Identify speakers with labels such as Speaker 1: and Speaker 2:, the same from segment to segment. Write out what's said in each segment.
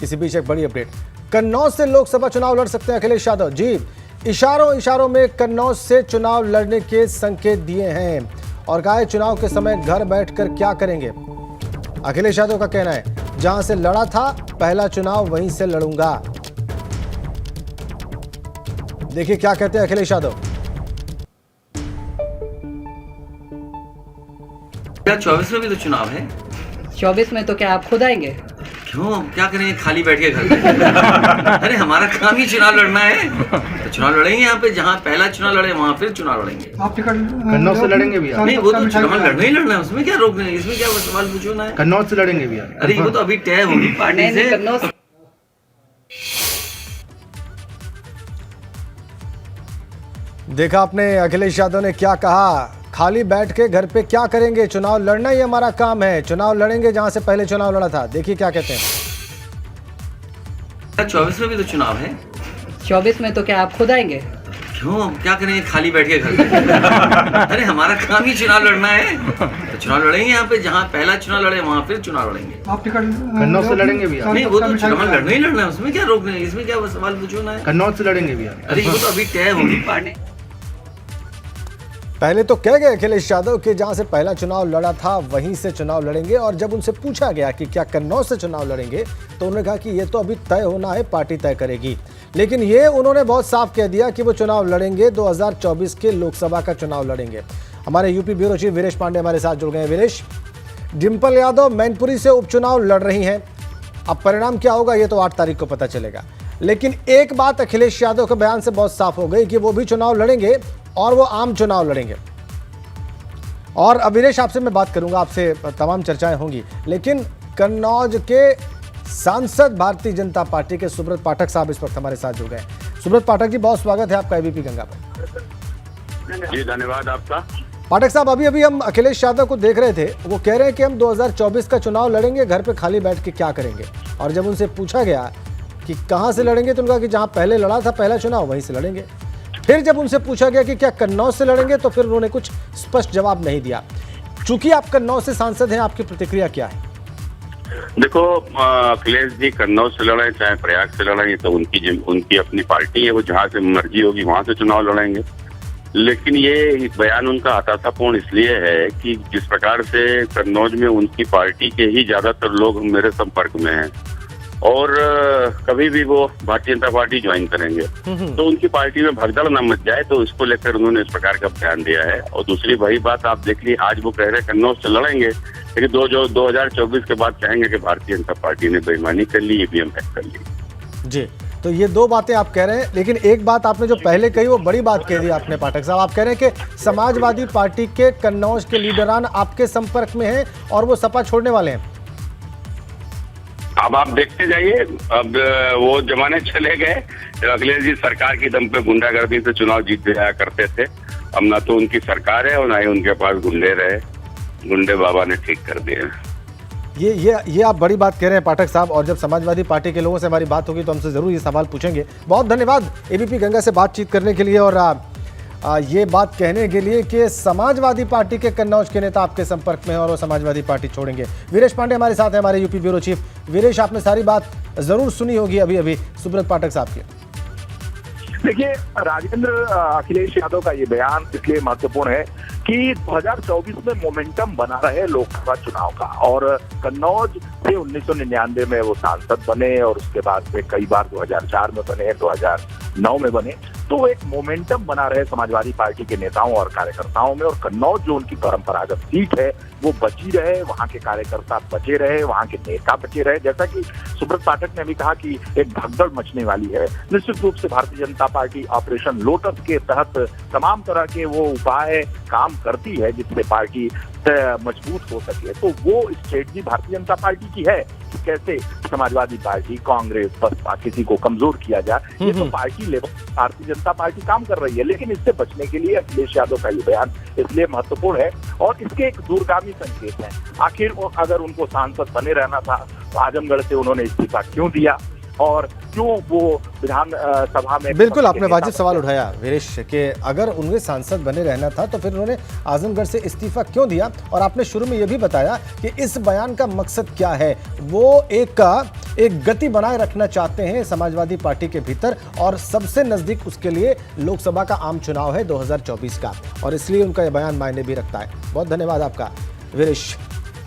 Speaker 1: इसी बीच एक बड़ी अपडेट, कन्नौज से लोकसभा चुनाव लड़ सकते हैं अखिलेश यादव। जी, इशारों में कन्नौज से चुनाव लड़ने के संकेत दिए हैं और कहा है चुनाव के समय घर बैठकर क्या करेंगे। अखिलेश यादव का कहना है जहां से लड़ा था पहला चुनाव वहीं से लड़ूंगा। देखिए क्या कहते हैं अखिलेश यादव।
Speaker 2: 24 में भी तो चुनाव है।
Speaker 3: 24 में तो क्या आप खुद आएंगे?
Speaker 2: क्यों, हम क्या करेंगे खाली बैठ के घर पे? अरे हमारा काम ही चुनाव लड़ना है, तो चुनाव लड़ेंगे। यहाँ पे जहाँ पहला चुनाव लड़े वहाँ फिर चुनाव लड़ेंगे।
Speaker 4: आप कन्नौज से लड़ेंगे भी?
Speaker 2: नहीं, वो तो चुनाव लड़ना ही लड़ना है, उसमें क्या रोकना है, इसमें क्या सवाल पूछना है।
Speaker 4: कन्नौज से लड़ेंगे भी?
Speaker 2: अरे वो तो अभी तय होगी पार्टी से।
Speaker 3: कन्नौज
Speaker 1: देखा आपने अखिलेश यादव ने क्या कहा, खाली बैठ के घर पे क्या करेंगे, चुनाव लड़ना ही हमारा काम है, चुनाव लड़ेंगे जहां से पहले चुनाव लड़ा था। देखिए क्या कहते हैं।
Speaker 2: 24 में भी तो चुनाव है।
Speaker 3: 24 में तो क्या आप खुद आएंगे?
Speaker 2: क्यों, हम क्या करेंगे खाली बैठ के घर पे? अरे हमारा काम ही चुनाव लड़ना है, तो चुनाव लड़ेंगे। यहाँ पे जहाँ पहला चुनाव लड़े वहाँ फिर चुनाव लड़ेंगे।
Speaker 4: आप कन्नौज से लड़ेंगे भी?
Speaker 2: नहीं, वो तो चुनाव लड़ना ही लड़ना है, उसमें क्या रोकना है, इसमें क्या सवाल पूछना है।
Speaker 4: कन्नौज से लड़ेंगे भी?
Speaker 2: अरे वो तो अभी तय होगी पार्टी।
Speaker 1: पहले तो कह गए अखिलेश यादव कि जहां से पहला चुनाव लड़ा था वहीं से चुनाव लड़ेंगे, और जब उनसे पूछा गया कि क्या कन्नौज से चुनाव लड़ेंगे तो उन्होंने कहा कि ये तो अभी तय होना है, पार्टी तय करेगी। लेकिन ये उन्होंने बहुत साफ कह दिया कि वो चुनाव लड़ेंगे, 2024 के लोकसभा का चुनाव लड़ेंगे। हमारे UP bureau chief Viresh Pandey हमारे साथ जुड़ गए हैं। वीरेश, डिम्पल यादव मैनपुरी से उपचुनाव लड़ रही हैं, अब परिणाम क्या होगा ये तो 8 तारीख को पता चलेगा। लेकिन एक बात अखिलेश यादव के बयान से बहुत साफ हो गई कि वो भी चुनाव लड़ेंगे और वो आम चुनाव लड़ेंगे। और अविनेश आपसे मैं बात करूंगा, आपसे तमाम चर्चाएं होंगी, लेकिन कन्नौज के सांसद भारतीय जनता पार्टी के सुब्रत पाठक साहब इस वक्त हमारे साथ जुड़ गए। सुब्रत पाठक जी, बहुत स्वागत है आपका एबीपी गंगा पर।
Speaker 5: जी धन्यवाद आपका।
Speaker 1: पाठक साहब, अभी हम अखिलेश यादव को देख रहे थे, वो कह रहे हैं कि हम 2024 का चुनाव लड़ेंगे, घर पे खाली बैठ के क्या करेंगे। और जब उनसे पूछा गया कि कहाँ से लड़ेंगे तो उन्होंने कहा कि जहाँ पहले लड़ा था पहला चुनाव वहीं से लड़ेंगे। फिर जब उनसे पूछा गया कि क्या कन्नौज से लड़ेंगे तो फिर उन्होंने कुछ स्पष्ट जवाब नहीं दिया। चूंकि आप कन्नौज से सांसद हैं, आपकी प्रतिक्रिया क्या है?
Speaker 5: देखो, अखिलेश जी कन्नौज से लड़े चाहे प्रयाग से लड़े, तो उनकी अपनी पार्टी है, वो जहाँ से मर्जी होगी वहां से चुनाव लड़ेंगे। लेकिन ये बयान उनका हताशापूर्ण इसलिए है कि जिस प्रकार से कन्नौज में उनकी पार्टी के ही ज्यादातर लोग मेरे संपर्क में हैं और कभी भी वो भारतीय जनता पार्टी ज्वाइन करेंगे, तो उनकी पार्टी में भगदड़ न मच जाए, तो इसको लेकर उन्होंने इस प्रकार का बयान दिया है। और दूसरी वही बात आप देख ली, आज वो कह रहे हैं कन्नौज से लड़ेंगे, लेकिन 2024 के बाद कहेंगे कि भारतीय जनता पार्टी ने बेईमानी कर ली, ईवीएम हैक कर ली।
Speaker 1: जी, तो ये 2 बातें आप कह रहे हैं, लेकिन एक बात आपने जो पहले कही वो बड़ी बात कह दी आपने पाठक साहब। आप कह रहे हैं कि समाजवादी पार्टी के कन्नौज के लीडरान आपके संपर्क में हैं और वो सपा छोड़ने वाले हैं।
Speaker 5: अब आप देखते जाइए, अब वो जमाने चले गए जब अखिलेश जी सरकार की दम पे गुंडागर्दी से चुनाव जीत जाया करते थे। अब ना तो उनकी सरकार है और ना ही उनके पास गुंडे रहे, गुंडे बाबा ने ठीक कर दिए।
Speaker 1: ये आप बड़ी बात कह रहे हैं पाठक साहब, और जब समाजवादी पार्टी के लोगों से हमारी बात होगी तो हमसे जरूर ये सवाल पूछेंगे। बहुत धन्यवाद एबीपी गंगा से बातचीत करने के लिए और ये बात कहने के लिए कि समाजवादी पार्टी के कन्नौज के नेता आपके संपर्क में हैं और वो समाजवादी पार्टी छोड़ेंगे। वीरेश पांडे हमारे साथ हैं, हमारे यूपी ब्यूरो चीफ। वीरेश, आपने सारी बात जरूर सुनी होगी अभी सुब्रत पाठक साहब की।
Speaker 6: देखिए राजेंद्र, अखिलेश यादव का ये बयान इसलिए महत्वपूर्ण है कि 2024 में मोमेंटम बना रहे लोकसभा चुनाव का, और कन्नौज से 1999 में वो सांसद बने और उसके बाद में कई बार 2004 में बने, 2009 में बने, तो एक मोमेंटम बना रहे समाजवादी पार्टी के नेताओं और कार्यकर्ताओं में। और कन्नौज जो उनकी परंपरागत सीट है वो बची रहे, वहां के कार्यकर्ता बचे रहे, वहां के नेता बचे रहे। जैसा कि सुब्रत पाठक ने भी कहा कि एक भगदड़ मचने वाली है। निश्चित रूप से Bharatiya Janata party operation lotus के तहत तमाम तरह के वो उपाय काम करती है जिससे पार्टी मजबूत हो सके। तो वो स्ट्रेटजी भारतीय जनता पार्टी की है कि कैसे समाजवादी पार्टी, कांग्रेस, बसपा, किसी को कमजोर किया जाए। ये तो party level Bharatiya Janata party काम कर रही है, लेकिन इससे बचने के लिए अखिलेश यादव का ये बयान इसलिए महत्वपूर्ण है और इसके एक दूरगामी संकेत है। आखिर अगर उनको सांसद बने रहना था तो आजमगढ़ से उन्होंने इस्तीफा क्यों दिया? और क्यों वो विधान सभा में
Speaker 1: बिल्कुल, आपने वाजिब सवाल उठाया वीरेश कि अगर उन्हें सांसद बने रहना था तो फिर उन्होंने आजमगढ़ से इस्तीफा क्यों दिया। और आपने शुरू में यह भी बताया कि इस बयान का मकसद क्या है, वो एक गति बनाए रखना चाहते हैं समाजवादी पार्टी के भीतर, और सबसे नजदीक उसके लिए लोकसभा का आम चुनाव है 2024 का, और इसलिए उनका यह बयान मायने भी रखता है। बहुत धन्यवाद आपका वीरेश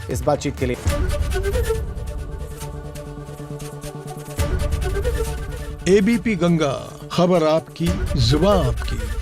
Speaker 1: इस बातचीत के लिए।
Speaker 7: एबीपी गंगा, खबर आपकी, जुबान आपकी।